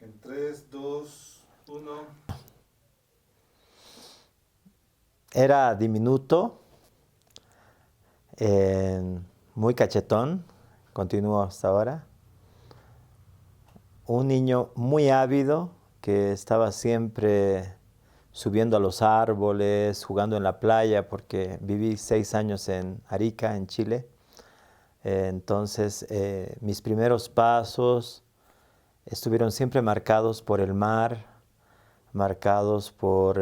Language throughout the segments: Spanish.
En 3, 2, 1. Era diminuto, muy cachetón, continúo hasta ahora. Un niño muy ávido que estaba siempre subiendo a los árboles, jugando en la playa, porque viví 6 años en Arica, en Chile. Entonces, mis primeros pasos estuvieron siempre marcados por el mar, marcados por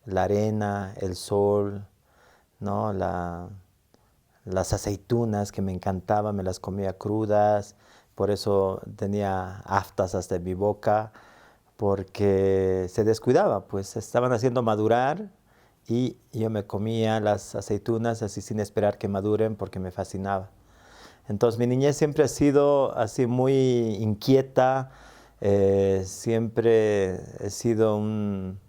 la arena, el sol, ¿no? Las aceitunas que me encantaban, me las comía crudas, por eso tenía aftas hasta en mi boca, porque se descuidaba, pues estaban haciendo madurar y yo me comía las aceitunas así sin esperar que maduren porque me fascinaba. Entonces mi niñez siempre ha sido así muy inquieta, siempre he sido un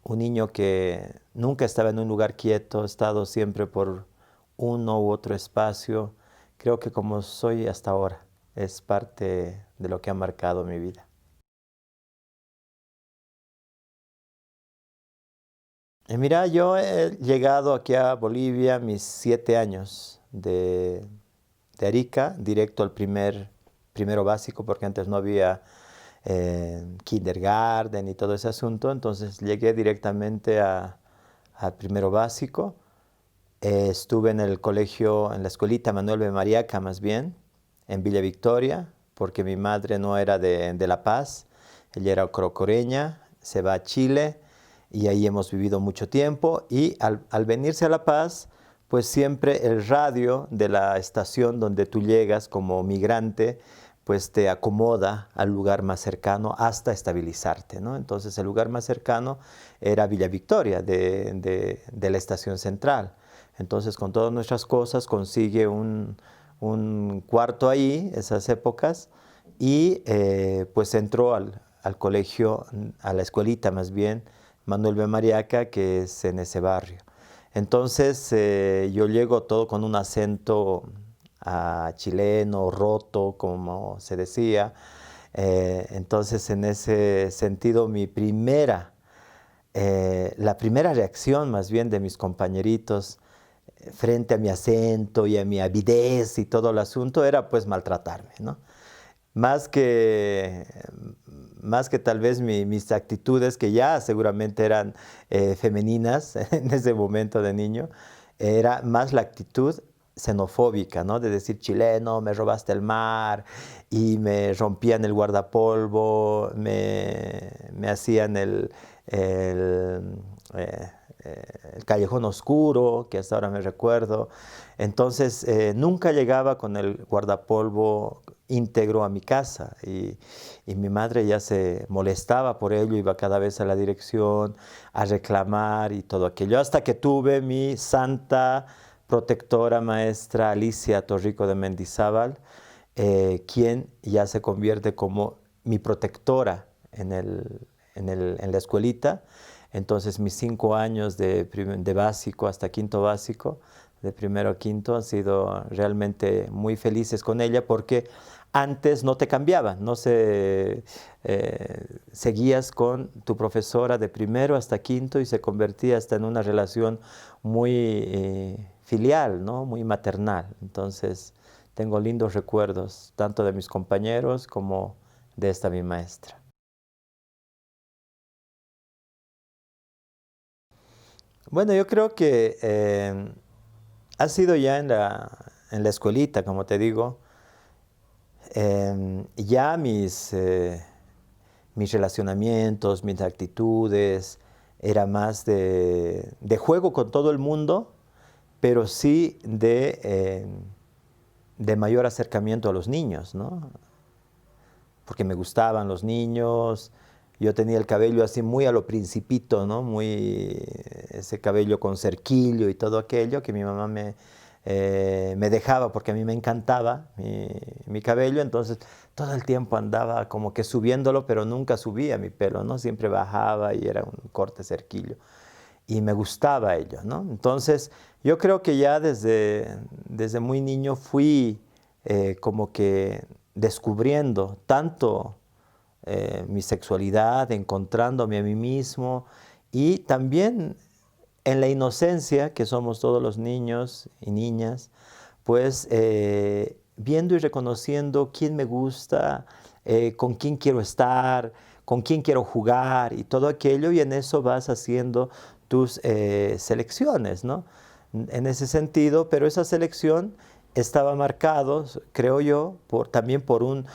niño que nunca estaba en un lugar quieto, he estado siempre por uno u otro espacio. Creo que como soy hasta ahora, es parte de lo que ha marcado mi vida. Mira, yo he llegado aquí a Bolivia a mis 7 años de Arica, directo al primero básico, porque antes no había kindergarten y todo ese asunto, entonces llegué directamente al primero básico. Estuve en el colegio, en la escuelita Manuel B. Mariaca más bien, en Villa Victoria, porque mi madre no era de La Paz, ella era crocoreña, se va a Chile y ahí hemos vivido mucho tiempo y al venirse a La Paz, pues siempre el radio de la estación donde tú llegas como migrante, pues te acomoda al lugar más cercano hasta estabilizarte, ¿no? Entonces el lugar más cercano era Villa Victoria, de la estación central. Entonces, con todas nuestras cosas, consigue un cuarto ahí, esas épocas, y pues entró al colegio, a la escuelita más bien, Manuel B. Mariaca, que es en ese barrio. Entonces, yo llego todo con un acento chileno, roto, como se decía. Entonces, en ese sentido, la primera reacción más bien de mis compañeritos frente a mi acento y a mi avidez y todo el asunto era pues maltratarme, ¿no? Más que, más que tal vez mis actitudes, que ya seguramente eran femeninas en ese momento de niño, era más la actitud xenofóbica, ¿no? De decir chileno, me robaste el mar, y me rompían el guardapolvo, me hacían eh, el callejón oscuro, que hasta ahora me recuerdo. Entonces, nunca llegaba con el guardapolvo íntegro a mi casa y mi madre ya se molestaba por ello, iba cada vez a la dirección a reclamar y todo aquello, hasta que tuve mi santa protectora maestra Alicia Torrico de Mendizábal, quien ya se convierte como mi protectora en la escuelita. Entonces mis 5 años de básico hasta quinto básico, de primero a quinto, han sido realmente muy felices con ella porque antes no te cambiaban, no seguías con tu profesora de primero hasta quinto y se convertía hasta en una relación muy filial, ¿no? Muy maternal. Entonces tengo lindos recuerdos tanto de mis compañeros como de esta mi maestra. Bueno, yo creo que ha sido ya en la escuelita, como te digo, ya mis relacionamientos, mis actitudes, era más de juego con todo el mundo, pero sí de mayor acercamiento a los niños, ¿no? Porque me gustaban los niños, yo tenía el cabello así muy a lo principito, ¿no? Muy ese cabello con cerquillo y todo aquello que mi mamá me dejaba porque a mí me encantaba mi cabello, entonces todo el tiempo andaba como que subiéndolo, pero nunca subía mi pelo, ¿no? Siempre bajaba y era un corte cerquillo. Y me gustaba ello, ¿no? Entonces, yo creo que ya desde muy niño fui como que descubriendo tanto mi sexualidad, encontrándome a mí mismo y también en la inocencia que somos todos los niños y niñas, pues viendo y reconociendo quién me gusta, con quién quiero estar, con quién quiero jugar y todo aquello, y en eso vas haciendo tus selecciones, ¿no? En ese sentido, pero esa selección estaba marcado, creo yo, también por un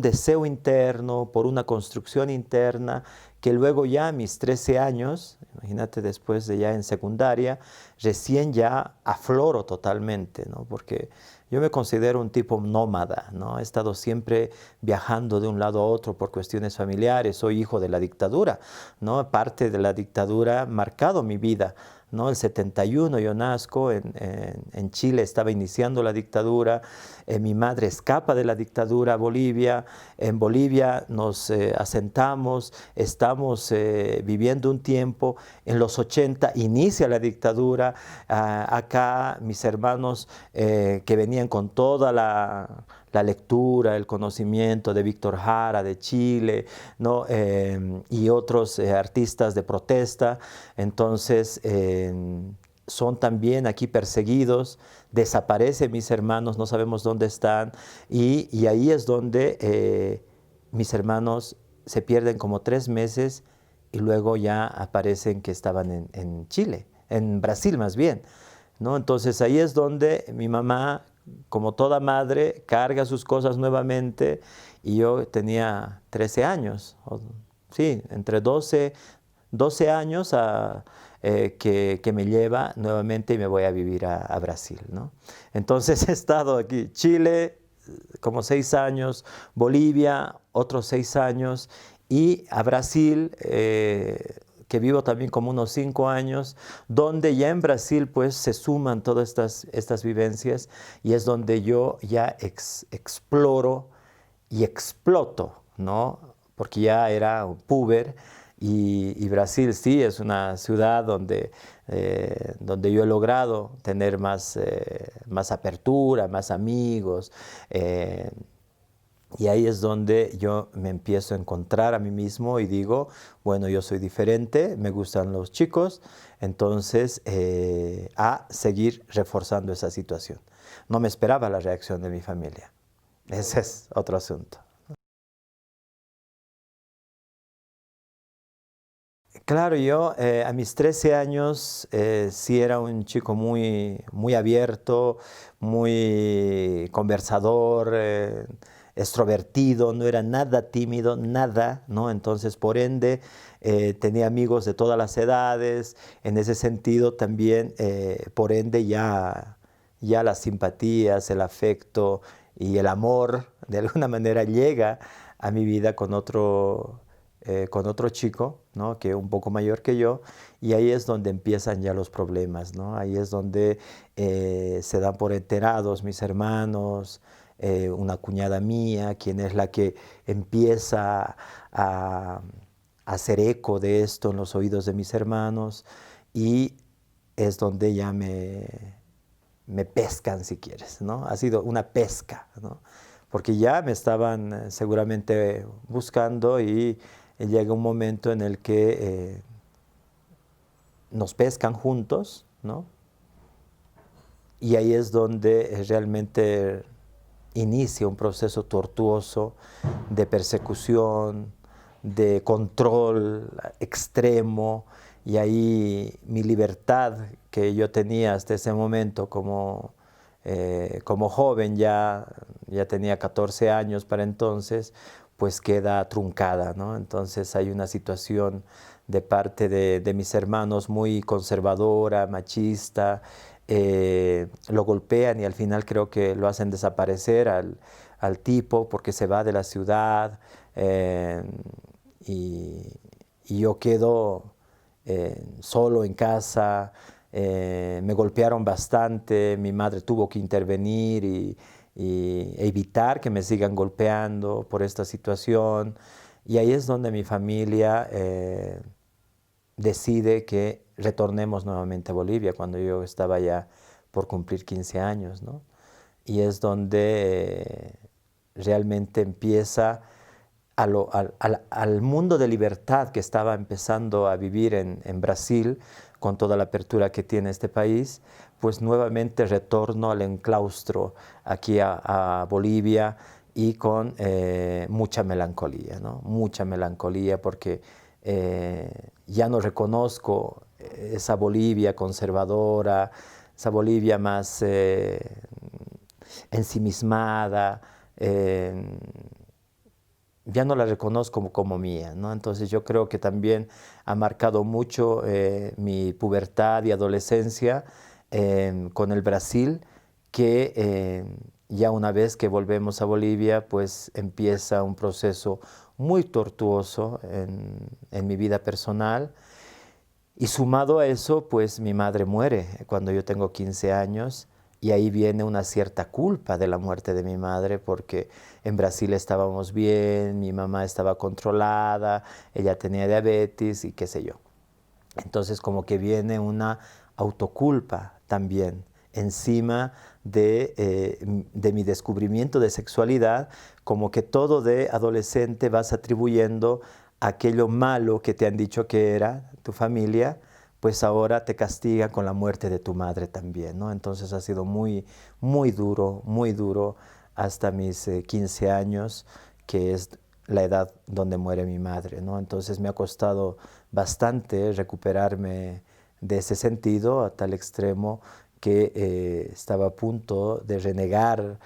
deseo interno, por una construcción interna, que luego ya a mis 13 años, imagínate después de ya en secundaria, recién ya afloro totalmente, ¿no? Porque yo me considero un tipo nómada, ¿no? He estado siempre viajando de un lado a otro por cuestiones familiares, soy hijo de la dictadura, ¿no? Parte de la dictadura ha marcado mi vida, ¿no? El 71 yo nazco, en Chile estaba iniciando la dictadura, mi madre escapa de la dictadura a Bolivia, en Bolivia nos asentamos, estamos viviendo un tiempo, en los 80 inicia la dictadura, acá mis hermanos que venían con toda la lectura, el conocimiento de Víctor Jara, de Chile, ¿no? Y otros artistas de protesta, entonces son también aquí perseguidos, desaparecen mis hermanos, no sabemos dónde están, y ahí es donde mis hermanos se pierden como 3 meses y luego ya aparecen que estaban en Chile, en Brasil más bien, ¿no? Entonces ahí es donde mi mamá, como toda madre, carga sus cosas nuevamente y yo tenía 13 años, sí, entre 12 años que me lleva nuevamente y me voy a vivir a Brasil, ¿no? Entonces he estado aquí, Chile, como 6 años, Bolivia, otros 6 años, y a Brasil, que vivo también como unos 5 años, donde ya en Brasil pues se suman todas estas vivencias y es donde yo ya exploro y exploto, ¿no? Porque ya era un puber y Brasil sí es una ciudad donde yo he logrado tener más apertura, más amigos. Y ahí es donde yo me empiezo a encontrar a mí mismo y digo, bueno, yo soy diferente, me gustan los chicos, entonces a seguir reforzando esa situación. No me esperaba la reacción de mi familia. Ese es otro asunto. Claro, yo a mis 13 años sí era un chico muy abierto, muy conversador, extrovertido, no era nada tímido, nada, ¿no? Entonces, por ende, tenía amigos de todas las edades, en ese sentido también, por ende, ya las simpatías, el afecto y el amor, de alguna manera, llega a mi vida con otro chico, ¿no? Que es un poco mayor que yo, y ahí es donde empiezan ya los problemas, ¿no? Ahí es donde se dan por enterados mis hermanos, una cuñada mía, quien es la que empieza a hacer eco de esto en los oídos de mis hermanos, y es donde ya me pescan, si quieres, ¿no? Ha sido una pesca, ¿no? Porque ya me estaban seguramente buscando y llega un momento en el que nos pescan juntos, ¿no? Y ahí es donde realmente inicia un proceso tortuoso de persecución, de control extremo, y ahí mi libertad que yo tenía hasta ese momento como joven, ya tenía 14 años para entonces, pues queda truncada, ¿no? Entonces hay una situación de parte de mis hermanos muy conservadora, machista, lo golpean y al final creo que lo hacen desaparecer al tipo porque se va de la ciudad, y, y yo quedo solo en casa. Me golpearon bastante, mi madre tuvo que intervenir y evitar que me sigan golpeando por esta situación. Y ahí es donde mi familia decide que retornemos nuevamente a Bolivia cuando yo estaba ya por cumplir 15 años, ¿no? Y es donde realmente empieza al mundo de libertad que estaba empezando a vivir en Brasil, con toda la apertura que tiene este país, pues nuevamente retorno al enclaustro aquí a Bolivia y con mucha melancolía, ¿no? Mucha melancolía porque ya no reconozco esa Bolivia conservadora, esa Bolivia más ensimismada, ya no la reconozco como mía, ¿no? Entonces yo creo que también ha marcado mucho mi pubertad y adolescencia con el Brasil, que ya una vez que volvemos a Bolivia, pues empieza un proceso muy tortuoso en mi vida personal. Y sumado a eso, pues mi madre muere cuando yo tengo 15 años y ahí viene una cierta culpa de la muerte de mi madre porque en Brasil estábamos bien, mi mamá estaba controlada, ella tenía diabetes y qué sé yo. Entonces como que viene una autoculpa también encima de mi descubrimiento de sexualidad, como que todo de adolescente vas atribuyendo aquello malo que te han dicho que era tu familia, pues ahora te castiga con la muerte de tu madre también, ¿no? Entonces ha sido muy duro hasta mis 15 años, que es la edad donde muere mi madre, ¿no? Entonces me ha costado bastante recuperarme de ese sentido a tal extremo que estaba a punto de renegar,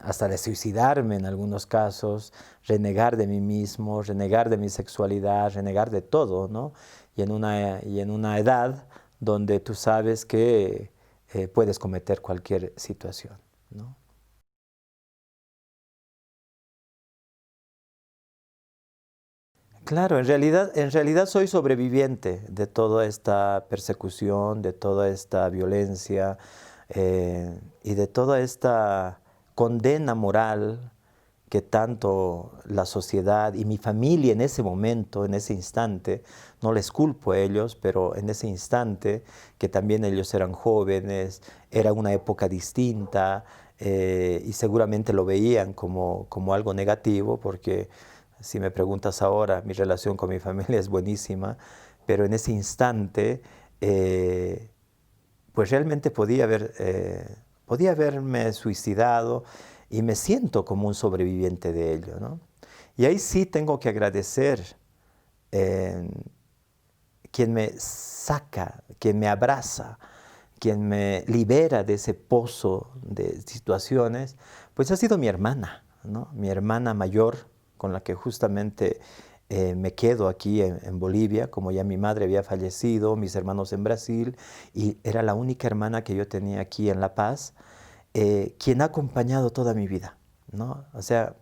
hasta de suicidarme en algunos casos, renegar de mí mismo, renegar de mi sexualidad, renegar de todo, ¿no? Y en una edad donde tú sabes que puedes cometer cualquier situación, ¿no? Claro, en realidad soy sobreviviente de toda esta persecución, de toda esta violencia y de toda esta condena moral que tanto la sociedad y mi familia en ese momento, en ese instante, no les culpo a ellos, pero en ese instante, que también ellos eran jóvenes, era una época distinta y seguramente lo veían como algo negativo porque si me preguntas ahora, mi relación con mi familia es buenísima, pero en ese instante, pues realmente podía haberme suicidado y me siento como un sobreviviente de ello, ¿no? Y ahí sí tengo que agradecer eh, quien me saca, quien me abraza, quien me libera de ese pozo de situaciones, pues ha sido mi hermana, ¿no? Mi hermana mayor, con la que justamente me quedo aquí en Bolivia, como ya mi madre había fallecido, mis hermanos en Brasil, y era la única hermana que yo tenía aquí en La Paz, quien ha acompañado toda mi vida, ¿no? O sea,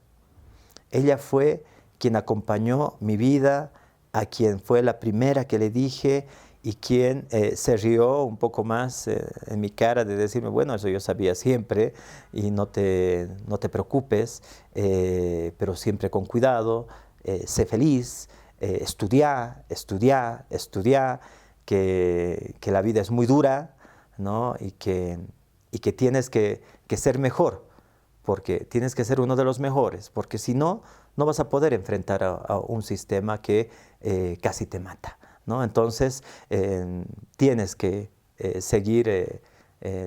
ella fue quien acompañó mi vida, a quien fue la primera que le dije y quien se rió un poco más en mi cara de decirme, bueno, eso yo sabía siempre y no te preocupes, pero siempre con cuidado, sé feliz, estudia, que la vida es muy dura, ¿no? Y que tienes que ser mejor porque tienes que ser uno de los mejores, porque si no, no vas a poder enfrentar a un sistema que casi te mata, ¿no? Entonces, tienes que seguir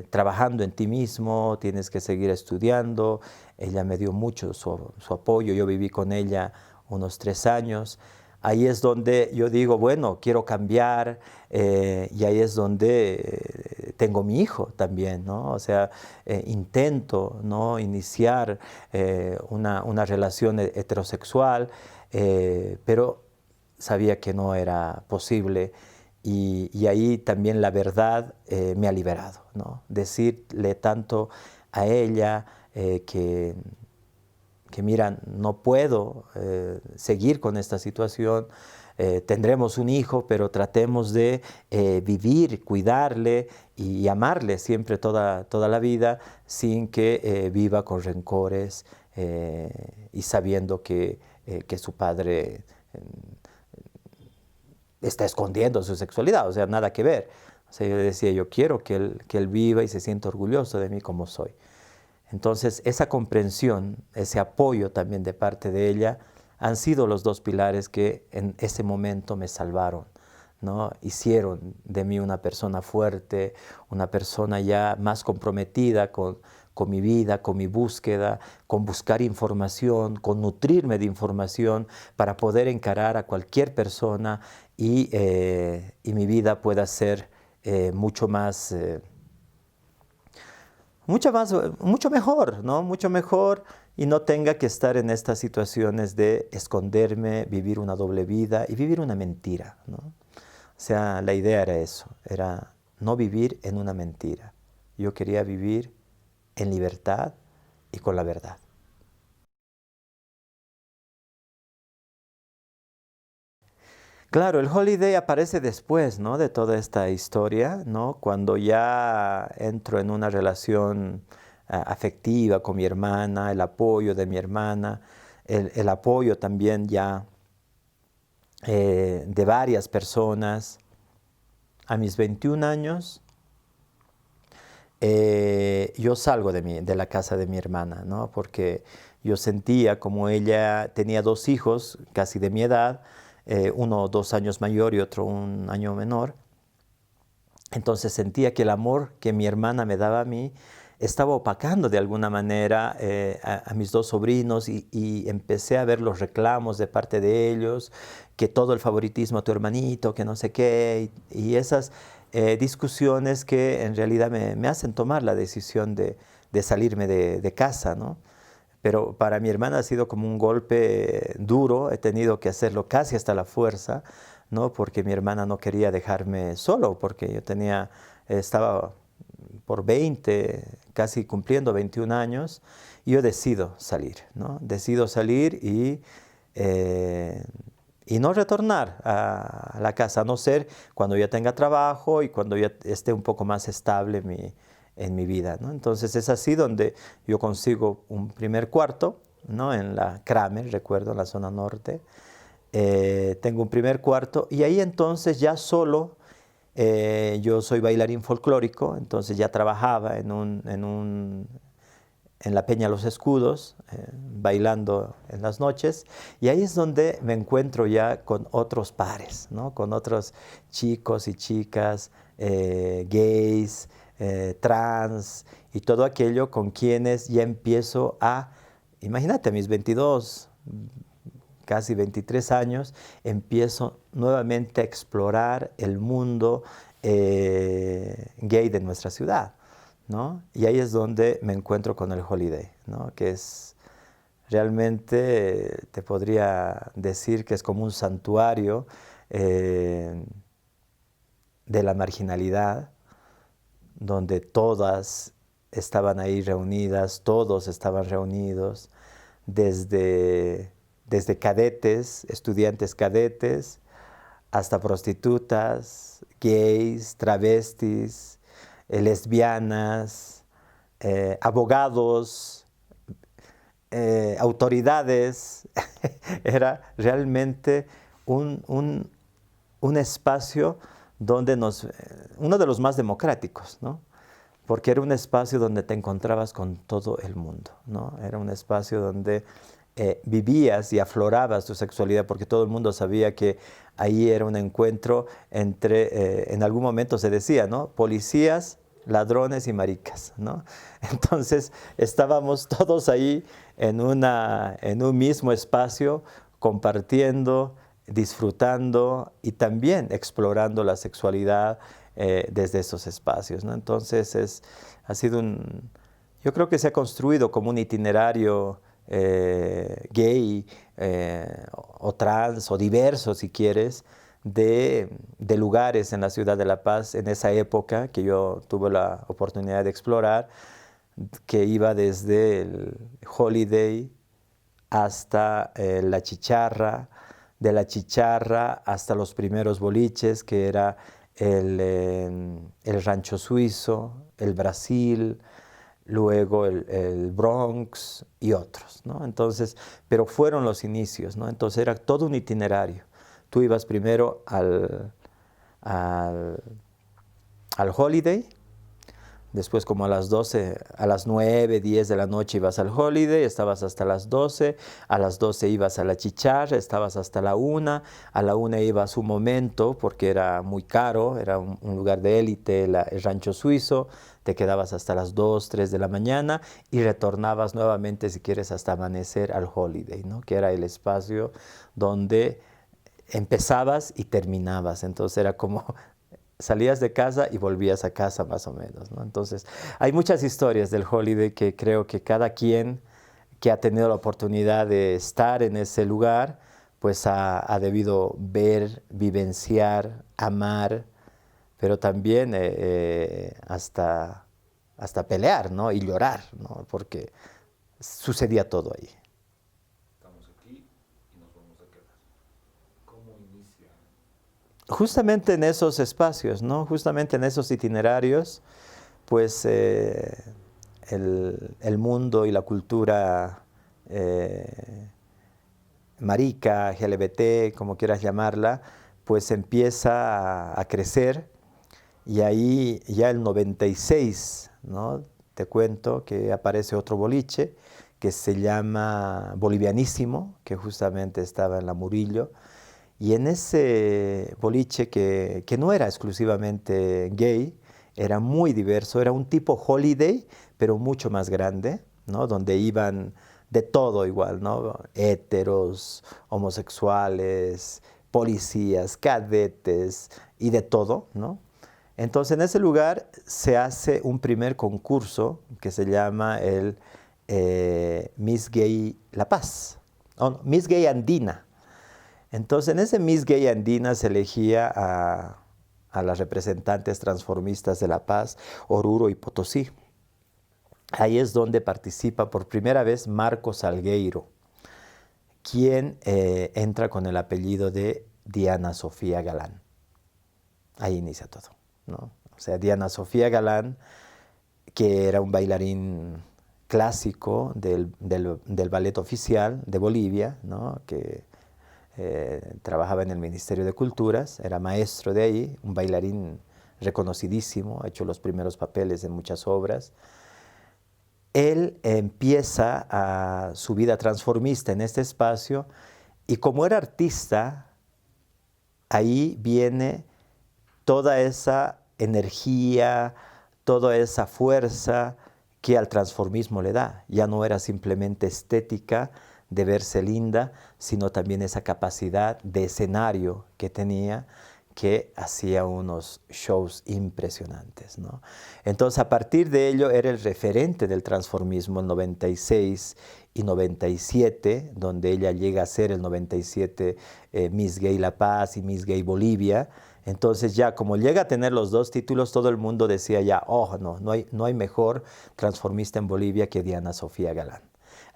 trabajando en ti mismo, tienes que seguir estudiando. Ella me dio mucho su apoyo, yo viví con ella unos 3 años. Ahí es donde yo digo, bueno, quiero cambiar, y ahí es donde tengo mi hijo también, ¿no? O sea, intento, ¿no? Iniciar una relación heterosexual, pero sabía que no era posible y ahí también la verdad me ha liberado, ¿no? Decirle tanto a ella que mira, no puedo seguir con esta situación, tendremos un hijo, pero tratemos de vivir, cuidarle y amarle siempre toda la vida sin que viva con rencores y sabiendo que su padre está escondiendo su sexualidad, o sea, nada que ver. O sea, yo le decía, yo quiero que él viva y se sienta orgulloso de mí como soy. Entonces, esa comprensión, ese apoyo también de parte de ella, han sido los dos pilares que en ese momento me salvaron, ¿no? Hicieron de mí una persona fuerte, una persona ya más comprometida con mi vida, con mi búsqueda, con buscar información, con nutrirme de información para poder encarar a cualquier persona y mi vida pueda ser mucho mejor, ¿no? Mucho mejor y no tenga que estar en estas situaciones de esconderme, vivir una doble vida y vivir una mentira, ¿no? O sea, la idea era eso, era no vivir en una mentira. Yo quería vivir en libertad y con la verdad. Claro, el holiday aparece después, ¿no? De toda esta historia, ¿no? Cuando ya entro en una relación afectiva con mi hermana, el apoyo de mi hermana, el apoyo también ya de varias personas. A mis 21 años, yo salgo de la casa de mi hermana, ¿no? Porque yo sentía como ella tenía dos hijos casi de mi edad, uno 2 años mayor y otro 1 año menor. Entonces sentía que el amor que mi hermana me daba a mí estaba opacando de alguna manera a mis dos sobrinos y empecé a ver los reclamos de parte de ellos, que todo el favoritismo a tu hermanito, que no sé qué, y esas discusiones que en realidad me hacen tomar la decisión de salirme de casa, ¿no? Pero para mi hermana ha sido como un golpe duro, he tenido que hacerlo casi hasta la fuerza, ¿no? Porque mi hermana no quería dejarme solo, porque yo estaba por 20, casi cumpliendo 21 años, y yo decido salir, ¿no? Decido salir y no retornar a la casa, a no ser cuando ya tenga trabajo y cuando ya esté un poco más estable en mi vida, ¿no? Entonces es así donde yo consigo un primer cuarto, ¿no? En la Kramer, recuerdo, en la zona norte. Tengo un primer cuarto y ahí entonces ya solo, yo soy bailarín folclórico, entonces ya trabajaba en la Peña Los Escudos, bailando en las noches, y ahí es donde me encuentro ya con otros pares, ¿no? Con otros chicos y chicas, gays, trans, y todo aquello con quienes ya empiezo imagínate, a mis 22, casi 23 años, empiezo nuevamente a explorar el mundo gay de nuestra ciudad, ¿no? Y ahí es donde me encuentro con el holiday, ¿no? Que es realmente, te podría decir que es como un santuario de la marginalidad, donde todas estaban ahí reunidas, todos estaban reunidos, desde cadetes, estudiantes cadetes, hasta prostitutas, gays, travestis, lesbianas, abogados, autoridades. Era realmente un espacio donde uno de los más democráticos, ¿no? Porque era un espacio donde te encontrabas con todo el mundo, ¿no? Era un espacio donde vivías y aflorabas tu sexualidad, porque todo el mundo sabía que ahí era un encuentro entre, en algún momento se decía, ¿no? Policías, ladrones y maricas, ¿no? Entonces estábamos todos ahí en un mismo espacio, compartiendo, disfrutando y también explorando la sexualidad desde esos espacios, ¿no? Entonces yo creo que se ha construido como un itinerario gay o trans o diverso, si quieres, de lugares en la ciudad de La Paz en esa época que yo tuve la oportunidad de explorar, que iba desde el Holiday hasta la Chicharra, de la Chicharra hasta los primeros boliches, que era el Rancho Suizo, el Brasil, luego el Bronx y otros, ¿no? Entonces, pero fueron los inicios, ¿no? Entonces era todo un itinerario. Tú ibas primero al Holiday, Después como a las 12, a las 9, 10 de la noche ibas al Holiday, estabas hasta las 12, a las 12 ibas a la Chicharra, estabas hasta la 1, a la 1 ibas un momento porque era muy caro, era un lugar de élite, el rancho suizo, te quedabas hasta las 2, 3 de la mañana y retornabas nuevamente si quieres hasta amanecer al Holiday, ¿no? Que era el espacio donde empezabas y terminabas, entonces era como salías de casa y volvías a casa más o menos, ¿no? Entonces, hay muchas historias del Holiday que creo que cada quien que ha tenido la oportunidad de estar en ese lugar, pues ha debido ver, vivenciar, amar, pero también hasta pelear, ¿no? Y llorar, ¿no? Porque sucedía todo ahí. Estamos aquí y nos vamos a quedar. ¿Cómo inicia? Justamente en esos espacios, ¿no? Justamente en esos itinerarios, pues el mundo y la cultura marica, LGBT, como quieras llamarla, pues empieza a crecer y ahí ya el 96, ¿no? Te cuento que aparece otro boliche que se llama Bolivianísimo, que justamente estaba en la Murillo. Y en ese boliche que no era exclusivamente gay, era muy diverso, era un tipo holiday, pero mucho más grande, ¿no? Donde iban de todo igual, ¿no? Héteros, homosexuales, policías, cadetes y de todo, ¿no? Entonces en ese lugar se hace un primer concurso que se llama el Miss Gay La Paz, oh, no, Miss Gay Andina. Entonces, en ese Miss Gay Andina se elegía a las representantes transformistas de La Paz, Oruro y Potosí. Ahí es donde participa por primera vez Marco Salgueiro, quien entra con el apellido de Diana Sofía Galán. Ahí inicia todo, ¿no? O sea, Diana Sofía Galán, que era un bailarín clásico del ballet oficial de Bolivia, ¿no? Que trabajaba en el Ministerio de Culturas, era maestro de ahí, un bailarín reconocidísimo, ha hecho los primeros papeles en muchas obras. Él empieza su vida transformista en este espacio y como era artista, ahí viene toda esa energía, toda esa fuerza que al transformismo le da. Ya no era simplemente estética, de verse linda, sino también esa capacidad de escenario que tenía, que hacía unos shows impresionantes, ¿no? Entonces, a partir de ello, era el referente del transformismo en 96 y 97, donde ella llega a ser el 97 Miss Gay La Paz y Miss Gay Bolivia. Entonces ya como llega a tener los dos títulos, todo el mundo decía ya, oh, no hay mejor transformista en Bolivia que Diana Sofía Galán.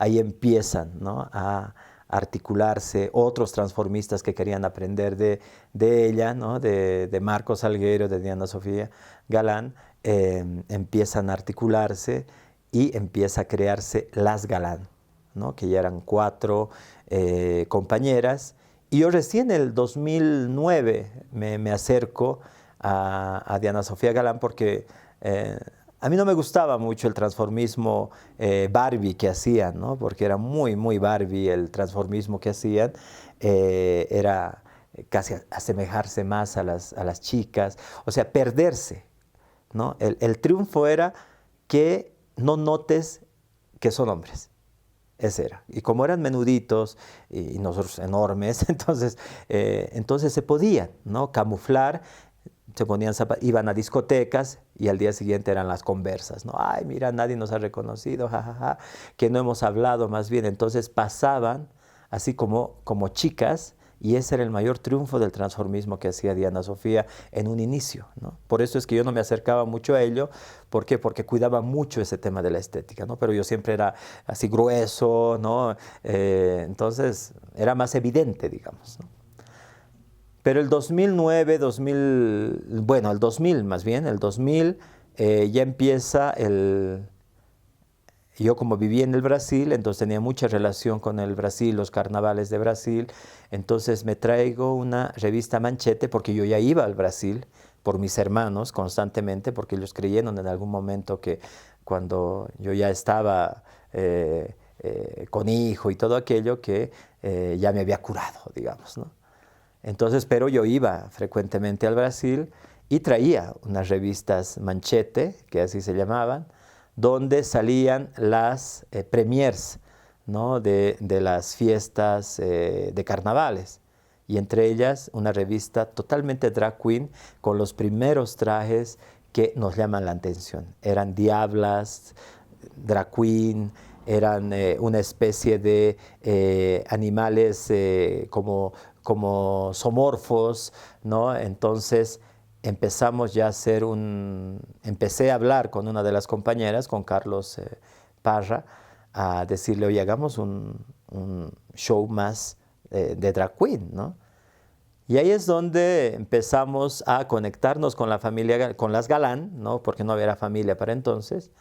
Ahí empiezan, ¿no? A articularse otros transformistas que querían aprender de ella, ¿no? De Marcos Salguero, de Diana Sofía Galán, empiezan a articularse y empieza a crearse Las Galán, ¿no? Que ya eran 4 compañeras. Y yo recién en el 2009 me acerco a Diana Sofía Galán porque a mí no me gustaba mucho el transformismo Barbie que hacían, ¿no? Porque era muy, muy Barbie el transformismo que hacían. Era casi asemejarse más a las chicas, o sea, perderse, ¿no? El triunfo era que no notes que son hombres. Ese era. Y como eran menuditos y nosotros enormes, entonces se podían, ¿no? Camuflar. Se ponían iban a discotecas y al día siguiente eran las conversas, ¿no? Ay, mira, nadie nos ha reconocido, jajaja, que no hemos hablado más bien. Entonces pasaban así como chicas y ese era el mayor triunfo del transformismo que hacía Diana Sofía en un inicio, ¿no? Por eso es que yo no me acercaba mucho a ello. ¿Por qué? Porque cuidaba mucho ese tema de la estética, ¿no? Pero yo siempre era así grueso, ¿no? Entonces era más evidente, digamos, ¿no? Pero el 2009, el 2000 más bien, el 2000 ya empieza Yo como vivía en el Brasil, entonces tenía mucha relación con el Brasil, los carnavales de Brasil, entonces me traigo una revista Manchete, porque yo ya iba al Brasil por mis hermanos constantemente, porque ellos creyeron en algún momento que cuando yo ya estaba con hijo y todo aquello, que ya me había curado, digamos, ¿no? Entonces, pero yo iba frecuentemente al Brasil y traía unas revistas Manchete, que así se llamaban, donde salían las premiers, ¿no? de las fiestas de carnavales. Y entre ellas una revista totalmente drag queen con los primeros trajes que nos llaman la atención. Eran diablas, drag queen, eran una especie de animales como zoomorfos, ¿no? Entonces empezamos ya a hacer empecé a hablar con una de las compañeras, con Carlos Parra, a decirle, oye, hagamos un show más de drag queen, ¿no? Y ahí es donde empezamos a conectarnos con la familia, con las Galán, ¿no? Porque no había familia para entonces,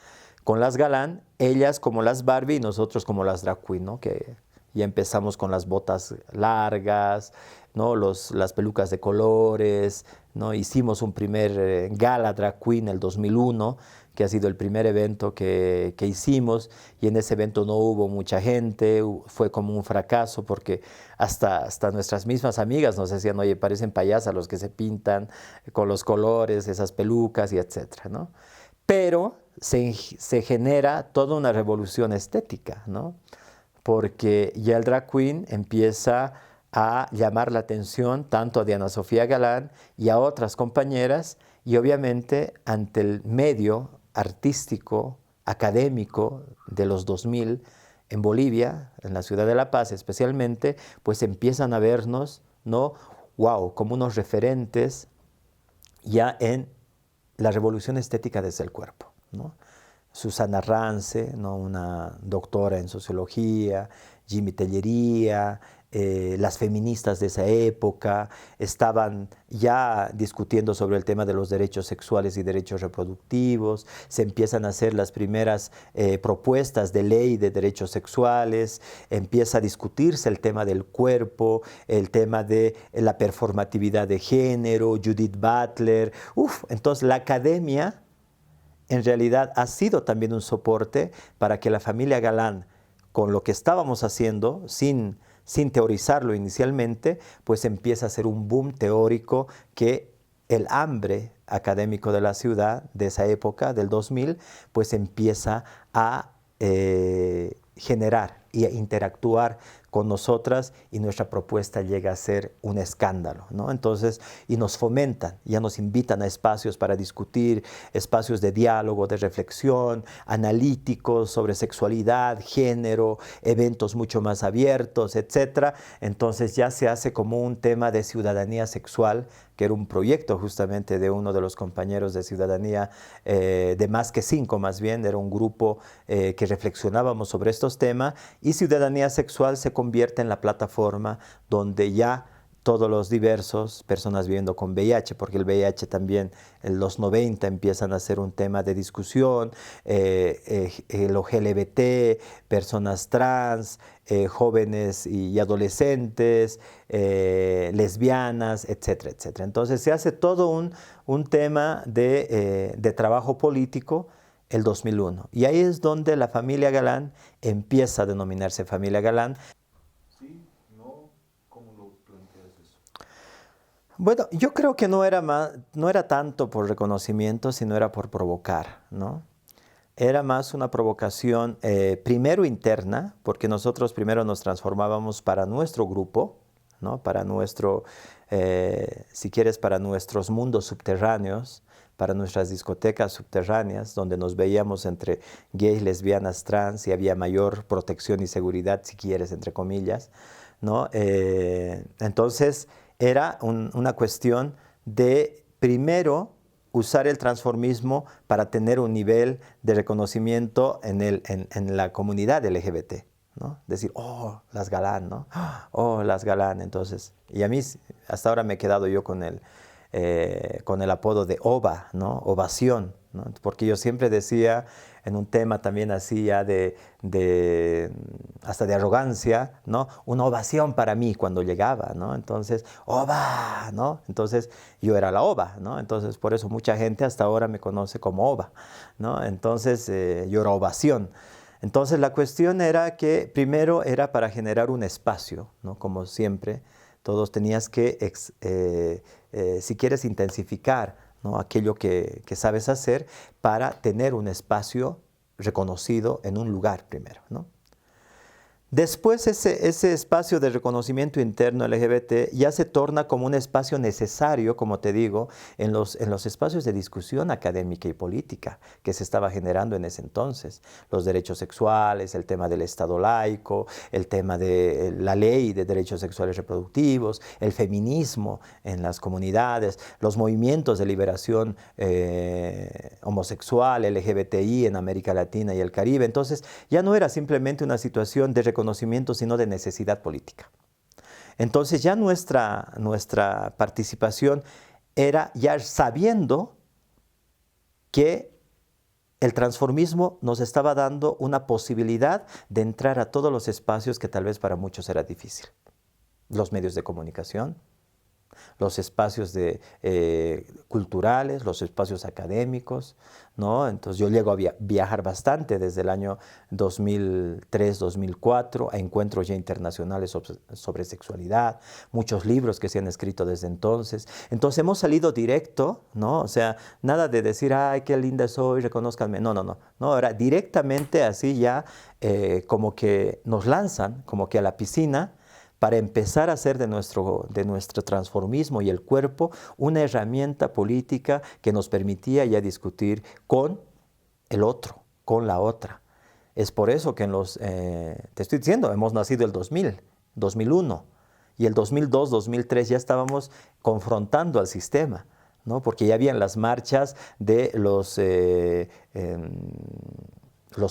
con las Galán, ellas como las Barbie y nosotros como las drag queen, ¿no? Que ya empezamos con las botas largas, ¿no? Las pelucas de colores, ¿no? Hicimos un primer gala drag queen el 2001, que ha sido el primer evento que hicimos, y en ese evento no hubo mucha gente, fue como un fracaso porque hasta nuestras mismas amigas nos decían, oye, parecen payasas los que se pintan con los colores, esas pelucas y etcétera, ¿no? Pero se genera toda una revolución estética, ¿no? Porque ya el drag queen empieza a llamar la atención tanto a Diana Sofía Galán y a otras compañeras, y obviamente ante el medio artístico, académico de los 2000 en Bolivia, en la ciudad de La Paz especialmente, pues empiezan a vernos, ¿no? Wow, como unos referentes ya en la revolución estética desde el cuerpo, ¿no? Susana Rance, ¿no? Una doctora en sociología, Jimmy Tellería, las feministas de esa época estaban ya discutiendo sobre el tema de los derechos sexuales y derechos reproductivos, se empiezan a hacer las primeras propuestas de ley de derechos sexuales, empieza a discutirse el tema del cuerpo, el tema de la performatividad de género, Judith Butler, entonces la academia en realidad ha sido también un soporte para que la familia Galán, con lo que estábamos haciendo, sin teorizarlo inicialmente, pues empieza a ser un boom teórico que el hambre académico de la ciudad de esa época, del 2000, pues empieza a generar y a interactuar con nosotras, y nuestra propuesta llega a ser un escándalo, ¿no? Entonces, y nos fomentan, ya nos invitan a espacios para discutir, espacios de diálogo, de reflexión, analíticos sobre sexualidad, género, eventos mucho más abiertos, etc. Entonces ya se hace como un tema de ciudadanía sexual, que era un proyecto justamente de uno de los compañeros de ciudadanía, de Más que Cinco más bien, era un grupo que reflexionábamos sobre estos temas, y ciudadanía sexual se convierte en la plataforma donde ya todos los diversos, personas viviendo con VIH, porque el VIH también en los 90 empiezan a ser un tema de discusión, los LGBT, personas trans, jóvenes y adolescentes, lesbianas, etcétera, etcétera. Entonces se hace todo un tema de trabajo político el 2001. Y ahí es donde la familia Galán empieza a denominarse familia Galán. Sí, no, ¿cómo lo planteas eso? Bueno, yo creo que no era tanto por reconocimiento, sino era por provocar, ¿no? Era más una provocación primero interna, porque nosotros primero nos transformábamos para nuestro grupo, ¿no? Para nuestro, si quieres, para nuestros mundos subterráneos, para nuestras discotecas subterráneas, donde nos veíamos entre gays, lesbianas, trans, y había mayor protección y seguridad, si quieres, entre comillas, ¿no? Entonces, era una cuestión de, primero, usar el transformismo para tener un nivel de reconocimiento en la comunidad LGBT, ¿no? Decir, oh, las Galán, ¿no? Oh, las Galán. Entonces, y a mí hasta ahora me he quedado yo con el apodo de OVA, ¿no? Ovación, ¿no? Porque yo siempre decía, en un tema también así ya hasta de arrogancia, ¿no? Una ovación para mí cuando llegaba, ¿no? Entonces, ova, ¿no? Entonces yo era la ova, ¿no? Entonces por eso mucha gente hasta ahora me conoce como ova, ¿no? Entonces yo era ovación. Entonces la cuestión era que primero era para generar un espacio, ¿no? Como siempre, todos tenías que, si quieres, intensificar, ¿no? Aquello que sabes hacer para tener un espacio reconocido en un lugar primero, ¿no? Después ese espacio de reconocimiento interno LGBT ya se torna como un espacio necesario, como te digo, en los espacios de discusión académica y política que se estaba generando en ese entonces. Los derechos sexuales, el tema del Estado laico, el tema de la ley de derechos sexuales reproductivos, el feminismo en las comunidades, los movimientos de liberación homosexual, LGBTI en América Latina y el Caribe. Entonces ya no era simplemente una situación de reconocimiento, sino de necesidad política. Entonces ya nuestra participación era ya sabiendo que el transformismo nos estaba dando una posibilidad de entrar a todos los espacios que tal vez para muchos era difícil. Los medios de comunicación, los espacios culturales, los espacios académicos, ¿no? Entonces yo llego a viajar bastante desde el año 2003-2004 a encuentros ya internacionales sobre sexualidad, muchos libros que se han escrito desde entonces. Entonces hemos salido directo, ¿no? O sea, nada de decir, ay, qué linda soy, reconózcanme. No, no, no. No, era directamente así ya como que nos lanzan, como que a la piscina, para empezar a hacer de nuestro transformismo y el cuerpo una herramienta política que nos permitía ya discutir con el otro, con la otra. Es por eso que te estoy diciendo, hemos nacido el 2000, 2001, y el 2002, 2003 ya estábamos confrontando al sistema, ¿no? Porque ya habían las marchas de los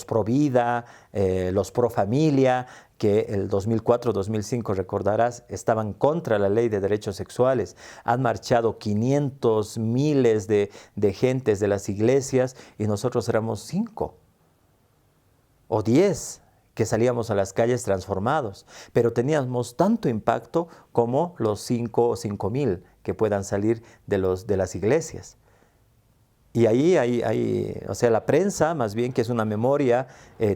pro vida, los pro familia, que el 2004-2005, recordarás, estaban contra la ley de derechos sexuales. Han marchado 500, miles de gentes de las iglesias y nosotros éramos 5 o 10 que salíamos a las calles transformados. Pero teníamos tanto impacto como los 5 o 5,000 que puedan salir de las iglesias. Y ahí, o sea, la prensa, más bien, que es una memoria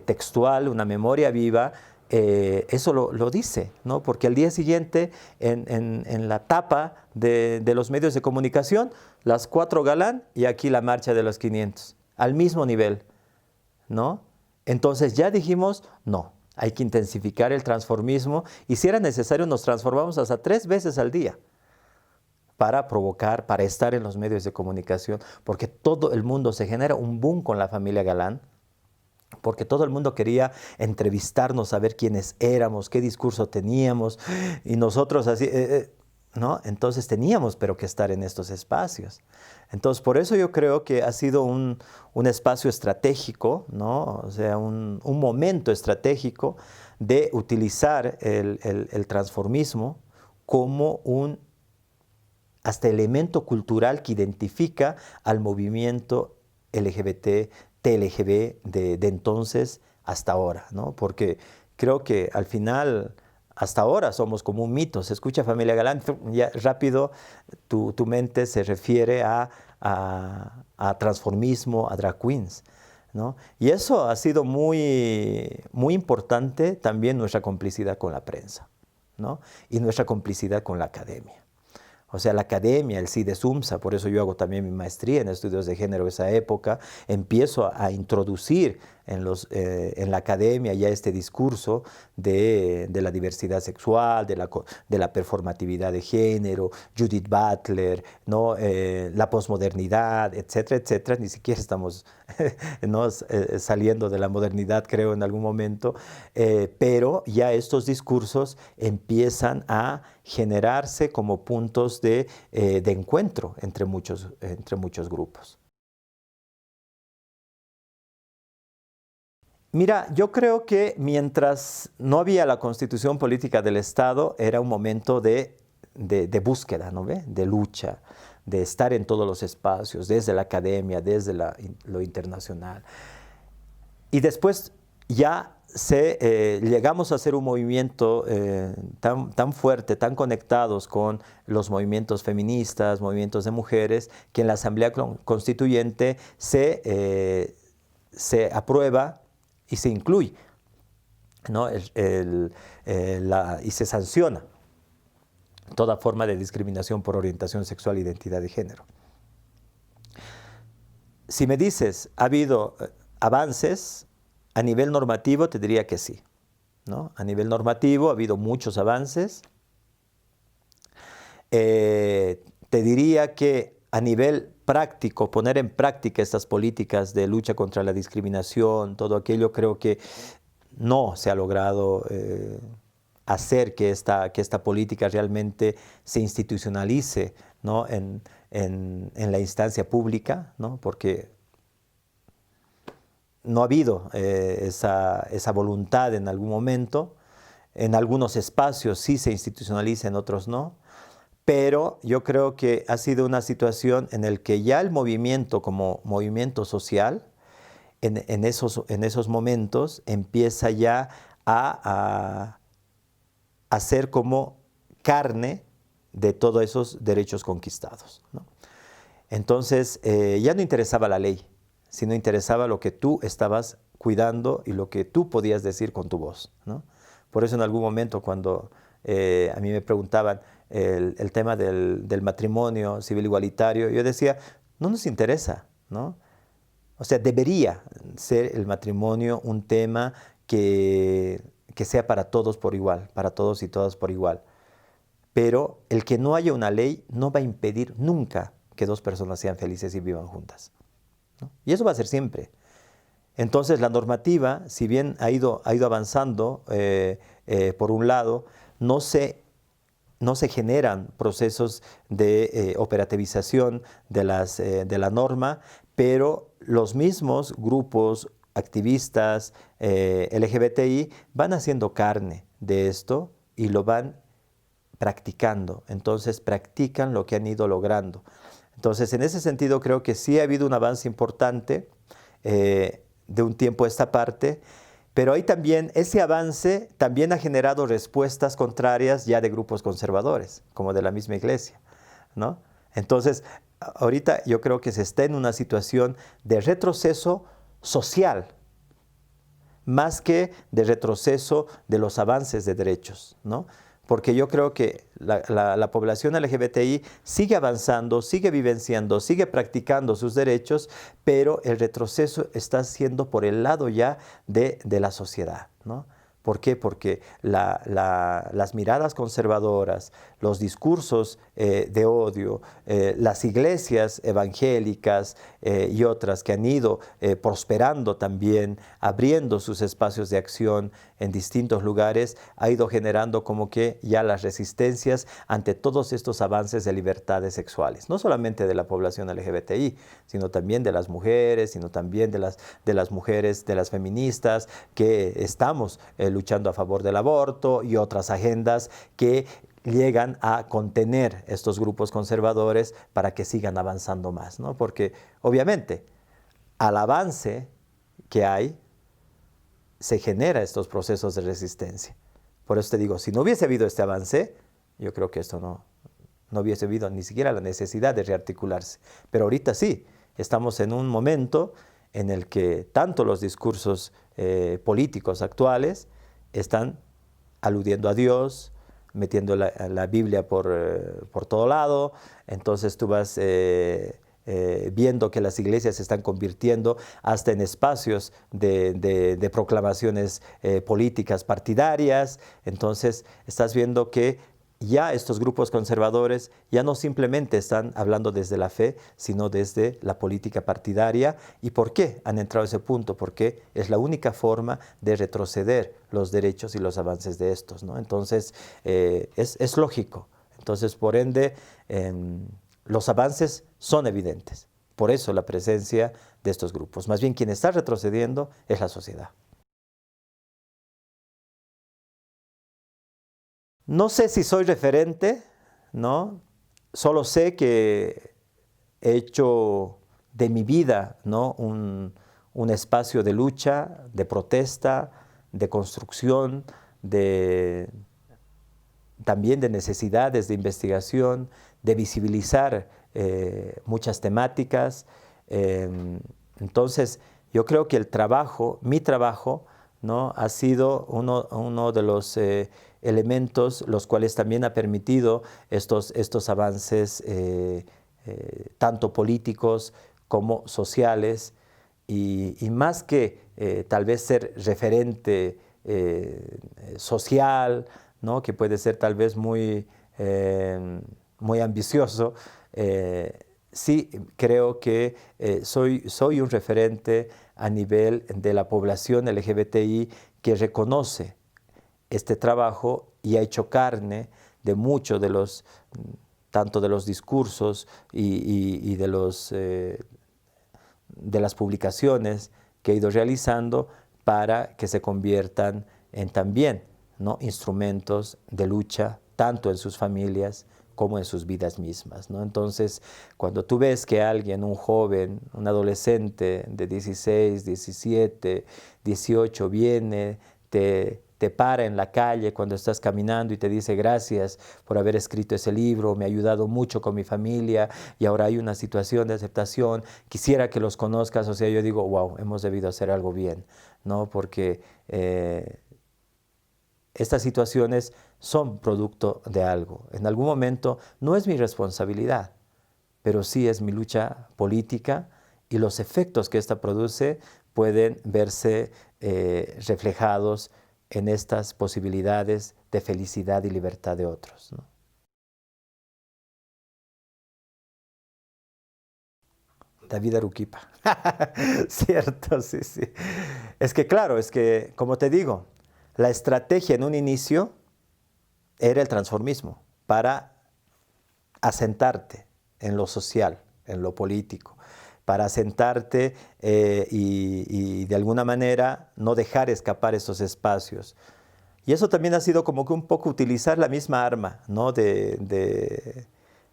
textual, una memoria viva, eso lo dice, ¿no? Porque al día siguiente, en la tapa de los medios de comunicación, las 4 Galán y aquí la marcha de los 500, al mismo nivel, ¿no? Entonces ya dijimos, no, hay que intensificar el transformismo y si era necesario nos transformamos hasta 3 veces al día para provocar, para estar en los medios de comunicación, porque todo el mundo se genera un boom con la familia Galán, porque todo el mundo quería entrevistarnos, saber quiénes éramos, qué discurso teníamos, y nosotros así, ¿no? Entonces teníamos pero que estar en estos espacios. Entonces por eso yo creo que ha sido un espacio estratégico, ¿no? O sea, un momento estratégico de utilizar el transformismo como hasta elemento cultural que identifica al movimiento LGBT, TLGB de entonces hasta ahora, ¿no? Porque creo que al final, hasta ahora somos como un mito. Se escucha Familia Galán, ya rápido tu mente se refiere a transformismo, a drag queens, ¿no? Y eso ha sido muy, muy importante también nuestra complicidad con la prensa, ¿no? Y nuestra complicidad con la academia. O sea, la academia, el CIDESUMSA, por eso yo hago también mi maestría en estudios de género esa época, empiezo a introducir en la academia ya este discurso de la diversidad sexual, de la performatividad de género, Judith Butler, ¿no? La posmodernidad, etcétera, etcétera. Ni siquiera estamos ¿no? Saliendo de la modernidad, creo, en algún momento, pero ya estos discursos empiezan a generarse como puntos de encuentro entre muchos grupos. Mira, yo creo que mientras no había la Constitución Política del Estado, era un momento de búsqueda, ¿no ve? De lucha, de estar en todos los espacios, desde la academia, desde lo internacional. Y después ya llegamos a hacer un movimiento tan fuerte, tan conectados con los movimientos feministas, movimientos de mujeres, que en la Asamblea Constituyente se aprueba y se incluye, ¿no? Y se sanciona toda forma de discriminación por orientación sexual e identidad de género. Si me dices, ¿ha habido avances a nivel normativo? Te diría que sí, ¿no? A nivel normativo ha habido muchos avances. Te diría que a nivel práctico, poner en práctica estas políticas de lucha contra la discriminación, todo aquello, creo que no se ha logrado hacer que esta política realmente se institucionalice, ¿no? en la instancia pública, ¿no? Porque no ha habido esa voluntad en algún momento. En algunos espacios sí se institucionaliza, en otros no. Pero yo creo que ha sido una situación en la que ya el movimiento como movimiento social, en esos momentos, empieza ya a ser como carne de todos esos derechos conquistados, ¿no? Entonces, ya no interesaba la ley, sino interesaba lo que tú estabas cuidando y lo que tú podías decir con tu voz, ¿no? Por eso en algún momento cuando a mí me preguntaban el tema del matrimonio civil igualitario, yo decía, no nos interesa, ¿no? O sea, debería ser el matrimonio un tema que sea para todos por igual, para todos y todas por igual. Pero el que no haya una ley no va a impedir nunca que dos personas sean felices y vivan juntas, ¿no? Y eso va a ser siempre. Entonces la normativa, si bien ha ido avanzando, por un lado, no se generan procesos de operativización de la norma, pero los mismos grupos activistas LGBTI van haciendo carne de esto y lo van practicando. Entonces practican lo que han ido logrando. Entonces en ese sentido creo que sí ha habido un avance importante de un tiempo a esta parte, pero ahí también ese avance también ha generado respuestas contrarias ya de grupos conservadores, como de la misma iglesia, ¿no? Entonces, ahorita yo creo que se está en una situación de retroceso social, más que de retroceso de los avances de derechos, ¿no? Porque yo creo que la población LGBTI sigue avanzando, sigue vivenciando, sigue practicando sus derechos, pero el retroceso está siendo por el lado ya de la sociedad, ¿no? ¿Por qué? Porque las miradas conservadoras, los discursos de odio, las iglesias evangélicas y otras que han ido prosperando también, abriendo sus espacios de acción en distintos lugares, ha ido generando como que ya las resistencias ante todos estos avances de libertades sexuales, no solamente de la población LGBTI, sino también de las mujeres, sino también de las mujeres, de las feministas, que estamos luchando a favor del aborto y otras agendas que llegan a contener estos grupos conservadores para que sigan avanzando más, ¿no? Porque obviamente al avance que hay se genera estos procesos de resistencia. Por eso te digo, si no hubiese habido este avance, yo creo que esto no hubiese habido ni siquiera la necesidad de rearticularse. Pero ahorita sí, estamos en un momento en el que tanto los discursos políticos actuales están aludiendo a Dios, metiendo la Biblia por todo lado. Entonces tú vas viendo que las iglesias se están convirtiendo hasta en espacios de proclamaciones políticas partidarias. Entonces estás viendo que ya estos grupos conservadores ya no simplemente están hablando desde la fe, sino desde la política partidaria. ¿Y por qué han entrado a ese punto? Porque es la única forma de retroceder los derechos y los avances de estos, ¿no? Entonces, es lógico. Entonces, por ende, los avances son evidentes. Por eso la presencia de estos grupos. Más bien, quien está retrocediendo es la sociedad. No sé si soy referente, ¿no? Solo sé que he hecho de mi vida, ¿no?, un espacio de lucha, de protesta, de construcción, también de necesidades de investigación, de visibilizar muchas temáticas. Entonces, yo creo que mi trabajo, ¿no?, ha sido uno de los elementos los cuales también ha permitido estos avances tanto políticos como sociales, y más que tal vez ser referente social, ¿no?, que puede ser tal vez muy ambicioso, sí creo que soy un referente a nivel de la población LGBTI que reconoce este trabajo y ha hecho carne de muchos de los, tanto de los discursos y de las publicaciones que he ido realizando, para que se conviertan en también, ¿no?, instrumentos de lucha, tanto en sus familias como en sus vidas mismas, ¿no? Entonces, cuando tú ves que alguien, un joven, un adolescente de 16, 17, 18, viene, te para en la calle cuando estás caminando y te dice: gracias por haber escrito ese libro, me ha ayudado mucho con mi familia y ahora hay una situación de aceptación, quisiera que los conozcas. O sea, yo digo, wow, hemos debido hacer algo bien, ¿no? Porque estas situaciones son producto de algo. En algún momento no es mi responsabilidad, pero sí es mi lucha política, y los efectos que esta produce pueden verse reflejados en estas posibilidades de felicidad y libertad de otros, ¿no? David Aruquipa. Cierto, sí, sí. Es que claro, es que, como te digo, la estrategia en un inicio era el transformismo, para asentarte en lo social, en lo político, para asentarte y de alguna manera no dejar escapar esos espacios. Y eso también ha sido como que un poco utilizar la misma arma, ¿no?, de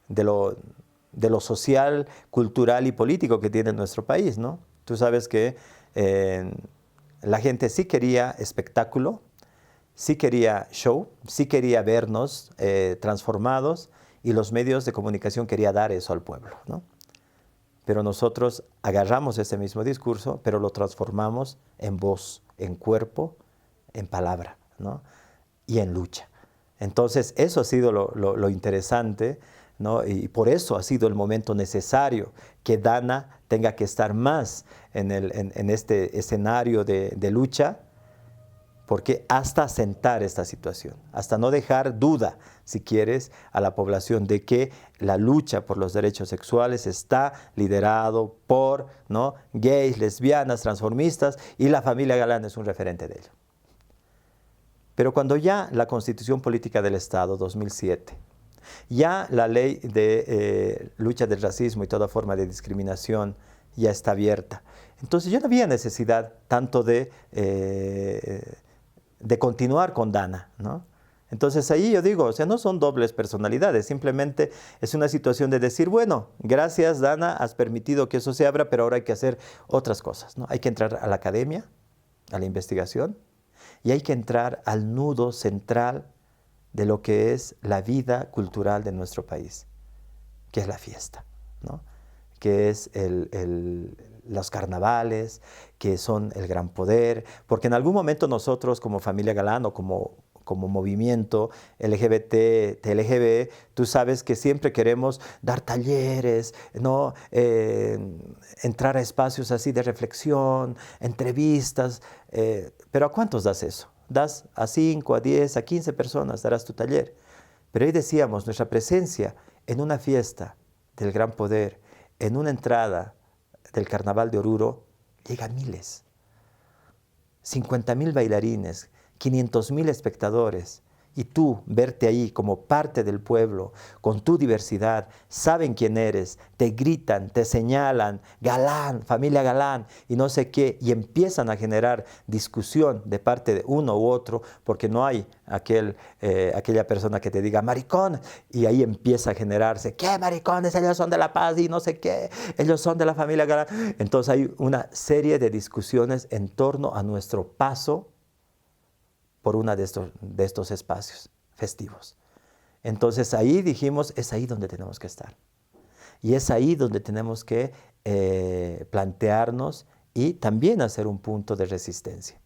lo social, cultural y político que tiene nuestro país, ¿no? Tú sabes que la gente sí quería espectáculo, sí quería show, sí quería vernos transformados, y los medios de comunicación querían dar eso al pueblo, ¿no? Pero nosotros agarramos ese mismo discurso, pero lo transformamos en voz, en cuerpo, en palabra, ¿no?, y en lucha. Entonces, eso ha sido lo interesante, ¿no? Y por eso ha sido el momento necesario que Dana tenga que estar más en este escenario de lucha, porque hasta asentar esta situación, hasta no dejar duda, si quieres, a la población de que la lucha por los derechos sexuales está liderado por, ¿no?, gays, lesbianas, transformistas, y la familia Galán es un referente de ello. Pero cuando ya la Constitución Política del Estado, 2007, ya la ley de lucha del racismo y toda forma de discriminación ya está abierta, entonces ya no había necesidad tanto de continuar con Dana, ¿no? Entonces ahí yo digo, o sea, no son dobles personalidades, simplemente es una situación de decir, bueno, gracias Dana, has permitido que eso se abra, pero ahora hay que hacer otras cosas, ¿no? Hay que entrar a la academia, a la investigación, y hay que entrar al nudo central de lo que es la vida cultural de nuestro país, que es la fiesta, ¿no?, que es los carnavales, que son el gran poder, porque en algún momento nosotros como familia Galán o como movimiento LGBT, TLGB, tú sabes que siempre queremos dar talleres, ¿no?, entrar a espacios así de reflexión, entrevistas, pero ¿a cuántos das eso? Das a 5, a 10, a 15 personas, darás tu taller. Pero ahí decíamos, nuestra presencia en una fiesta del gran poder, en una entrada del Carnaval de Oruro, llega a miles. 50,000 bailarines, 500,000 espectadores. y tú verte ahí como parte del pueblo, con tu diversidad, saben quién eres, te gritan, te señalan, Galán, familia Galán, y no sé qué, y empiezan a generar discusión de parte de uno u otro, porque no hay aquella persona que te diga, maricón, y ahí empieza a generarse, ¿qué maricones? Ellos son de La Paz y no sé qué, ellos son de la familia Galán. Entonces hay una serie de discusiones en torno a nuestro paso por uno de estos espacios festivos. Entonces ahí dijimos, es ahí donde tenemos que estar. Y es ahí donde tenemos que plantearnos y también hacer un punto de resistencia.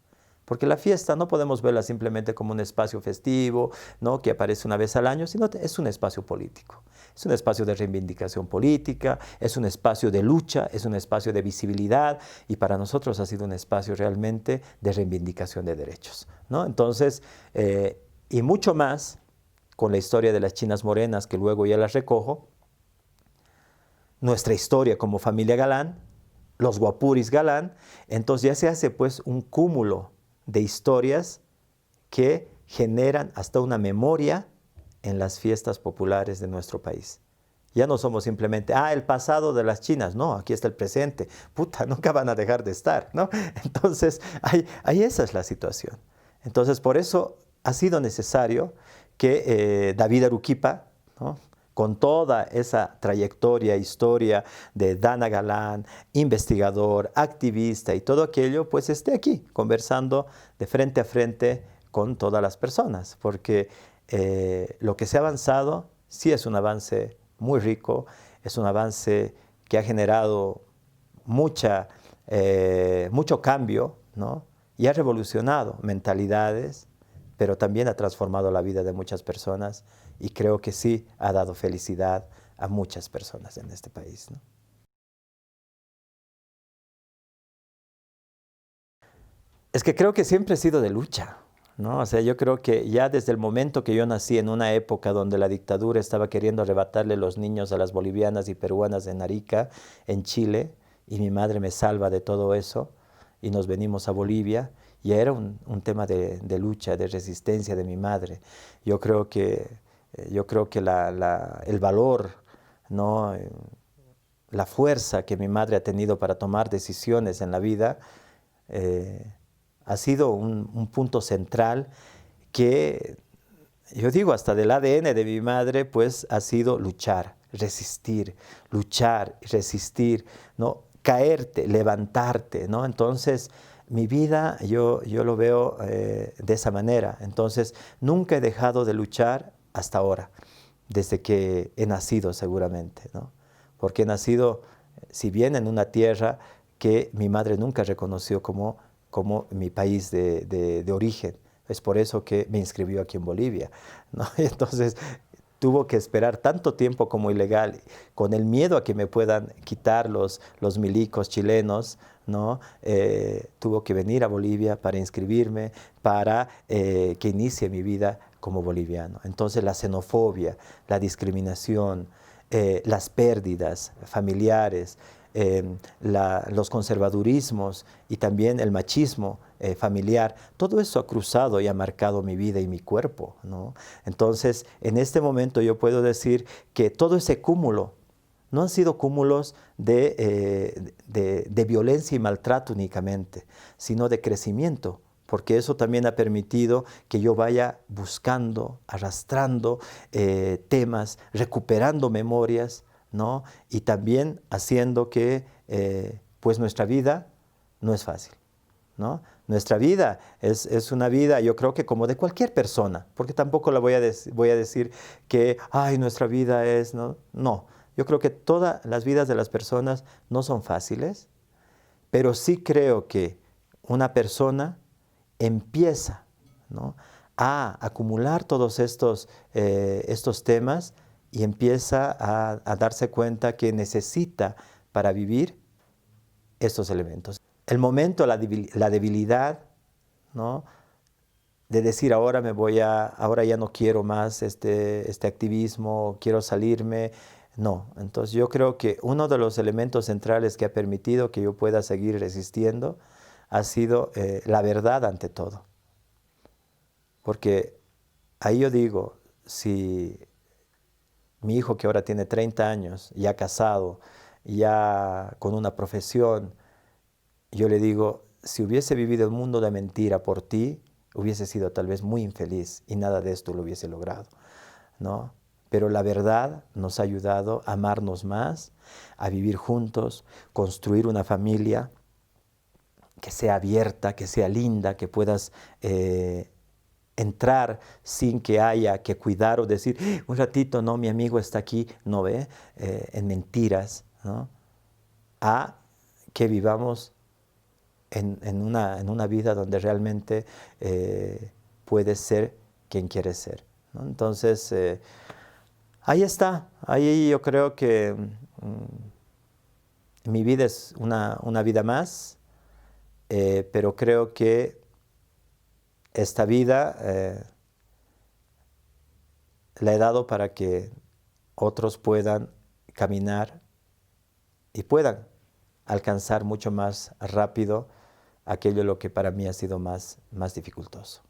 Porque la fiesta no podemos verla simplemente como un espacio festivo, ¿no?, que aparece una vez al año, sino es un espacio político. Es un espacio de reivindicación política, es un espacio de lucha, es un espacio de visibilidad, y para nosotros ha sido un espacio realmente de reivindicación de derechos, ¿no? Entonces, y mucho más con la historia de las chinas morenas, que luego ya las recojo, nuestra historia como familia Galán, los guapuris Galán, entonces ya se hace pues un cúmulo de historias que generan hasta una memoria en las fiestas populares de nuestro país. Ya no somos simplemente, el pasado de las chinas, no, aquí está el presente, puta, nunca van a dejar de estar, ¿no? Entonces, ahí esa es la situación. Entonces, por eso ha sido necesario que David Aruquipa, ¿no?, con toda esa trayectoria, historia de Dana Galán, investigador, activista y todo aquello, pues esté aquí conversando de frente a frente con todas las personas, porque lo que se ha avanzado sí es un avance muy rico, es un avance que ha generado mucho cambio, ¿no?, y ha revolucionado mentalidades, pero también ha transformado la vida de muchas personas, y creo que sí ha dado felicidad a muchas personas en este país, ¿no? Es que creo que siempre he sido de lucha, ¿no? O sea, yo creo que ya desde el momento que yo nací en una época donde la dictadura estaba queriendo arrebatarle los niños a las bolivianas y peruanas en Arica, en Chile, y mi madre me salva de todo eso, y nos venimos a Bolivia, y era un tema de lucha, de resistencia de mi madre. Yo creo que el valor, ¿no?, la fuerza que mi madre ha tenido para tomar decisiones en la vida, ha sido un punto central que, yo digo, hasta del ADN de mi madre, pues ha sido luchar, resistir, ¿no?, caerte, levantarte, ¿no? Entonces, mi vida yo lo veo de esa manera. Entonces, nunca he dejado de luchar hasta ahora, desde que he nacido seguramente, ¿no? Porque he nacido, si bien en una tierra que mi madre nunca reconoció como mi país de origen. Es por eso que me inscribió aquí en Bolivia, ¿no? Entonces, tuvo que esperar tanto tiempo como ilegal, con el miedo a que me puedan quitar los milicos chilenos, ¿no? Tuvo que venir a Bolivia para inscribirme, para que inicie mi vida como boliviano. Entonces, la xenofobia, la discriminación, las pérdidas familiares, los conservadurismos y también el machismo familiar, todo eso ha cruzado y ha marcado mi vida y mi cuerpo, ¿no? Entonces, en este momento yo puedo decir que todo ese cúmulo no han sido cúmulos de violencia y maltrato únicamente, sino de crecimiento, porque eso también ha permitido que yo vaya buscando, arrastrando temas, recuperando memorias, ¿no? Y también haciendo que pues nuestra vida no es fácil, ¿no? Nuestra vida es una vida, yo creo que como de cualquier persona, porque tampoco la voy a decir que, nuestra vida es, ¿no? No, yo creo que todas las vidas de las personas no son fáciles, pero sí creo que una persona empieza, ¿no?, a acumular todos estos temas, y empieza a darse cuenta que necesita para vivir estos elementos. El momento, la debilidad, ¿no?, de decir ahora ya no quiero más este activismo, quiero salirme. No, entonces yo creo que uno de los elementos centrales que ha permitido que yo pueda seguir resistiendo ha sido la verdad ante todo. Porque ahí yo digo, si mi hijo que ahora tiene 30 años, ya casado, ya con una profesión, yo le digo, si hubiese vivido el mundo de mentira por ti, hubiese sido tal vez muy infeliz y nada de esto lo hubiese logrado, ¿no? Pero la verdad nos ha ayudado a amarnos más, a vivir juntos, construir una familia que sea abierta, que sea linda, que puedas entrar sin que haya que cuidar o decir, un ratito, no, mi amigo está aquí, no ve, en mentiras, ¿no? A que vivamos en una vida donde realmente puedes ser quien quieres ser, ¿no? Entonces, ahí está, ahí yo creo que mi vida es una vida más, pero creo que esta vida la he dado para que otros puedan caminar y puedan alcanzar mucho más rápido aquello lo que para mí ha sido más dificultoso.